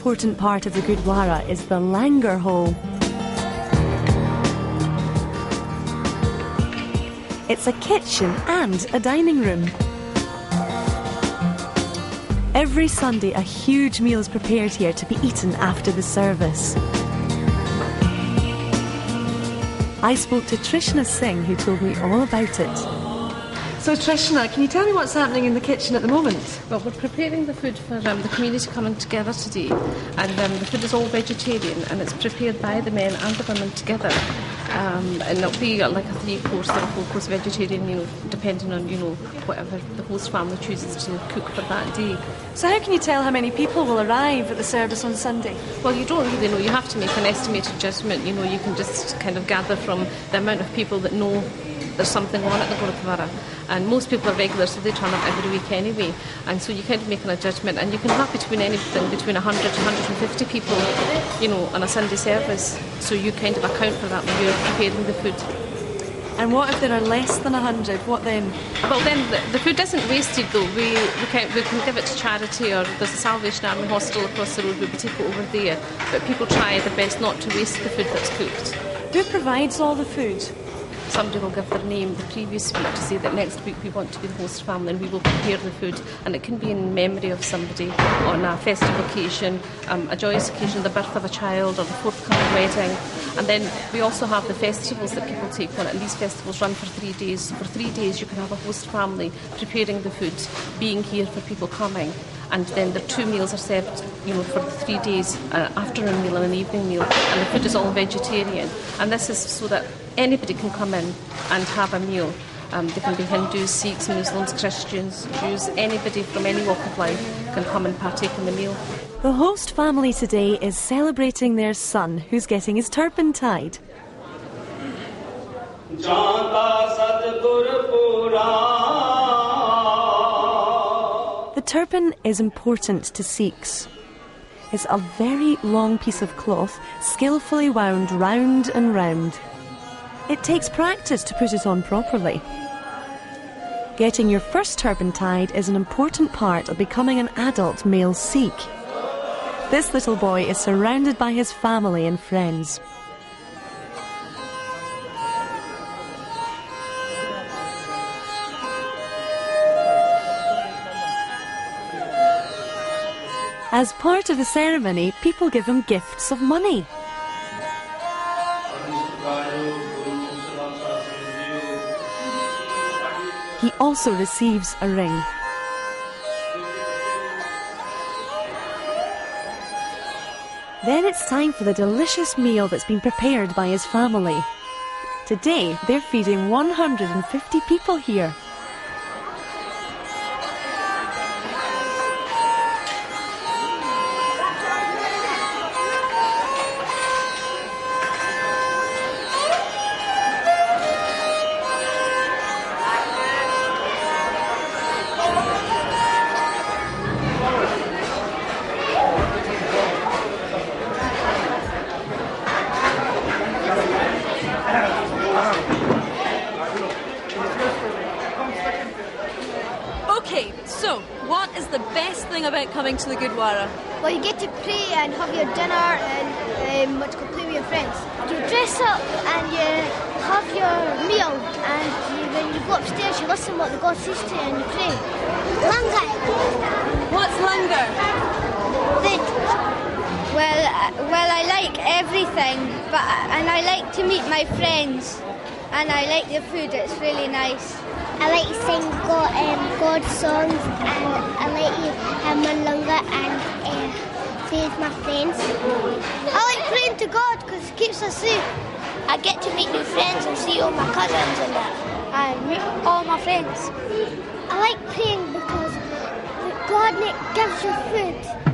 important part of the Gurdwara is the Langar Hall. It's a kitchen and a dining room. Every Sunday, a huge meal is prepared here to be eaten after the service. I spoke to Trishna Singh, who told me all about it. So Trishna, can you tell me what's happening in the kitchen at the moment? Well, we're preparing the food for the community coming together today, and the food is all vegetarian, and it's prepared by the men and the women together. And it'll be like a 3-course or a 4-course vegetarian, depending on, whatever the host family chooses to cook for that day. So how can you tell how many people will arrive at the service on Sunday? Well, you don't really know. You have to make an estimated judgment. You can just kind of gather from the amount of people that know there's something on at the Gurdwara. And most people are regular, so they turn up every week anyway. And so you kind of make a judgment, and you can have anything between 100 to 150 people, on a Sunday service. So you kind of account for that when you're preparing the food. And what if there are less than 100? What then? Well, then the food isn't wasted, though. We can give it to charity, or there's a Salvation Army hostel across the road where we take it over there. But people try their best not to waste the food that's cooked. Who provides all the food? Somebody will give their name the previous week to say that next week we want to be the host family and we will prepare the food, and it can be in memory of somebody on a festive occasion, a joyous occasion, the birth of a child or the forthcoming wedding. And then we also have the festivals that people take on, and these festivals run for 3 days. So for 3 days you can have a host family preparing the food, being here for people coming. And then the 2 meals are served, for the 3 days, an afternoon meal and an evening meal. And the food is all vegetarian. And this is so that anybody can come in and have a meal. They can be Hindus, Sikhs, Muslims, Christians, Jews. Anybody from any walk of life can come and partake in the meal. The host family today is celebrating their son, who's getting his turban tied. The turban is important to Sikhs. It's a very long piece of cloth, skillfully wound round and round. It takes practice to put it on properly. Getting your first turban tied is an important part of becoming an adult male Sikh. This little boy is surrounded by his family and friends. As part of the ceremony, people give him gifts of money. He also receives a ring. Then it's time for the delicious meal that's been prepared by his family. Today, they're feeding 150 people here. Okay, so what is the best thing about coming to the Gurdwara? Well, you get to pray and have your dinner and play with your friends. You dress up and you have your meal, and when you go upstairs you listen what the God says to you and you pray. Langar. What's langar? Food. Well, I like everything, and I like to meet my friends, and I like the food. It's really nice. I like to sing God songs, and I like to have my langar and play with my friends. I like praying to God because it keeps us safe. I get to meet new friends and see all my cousins and that, and meet all my friends. I like praying because God gives you food.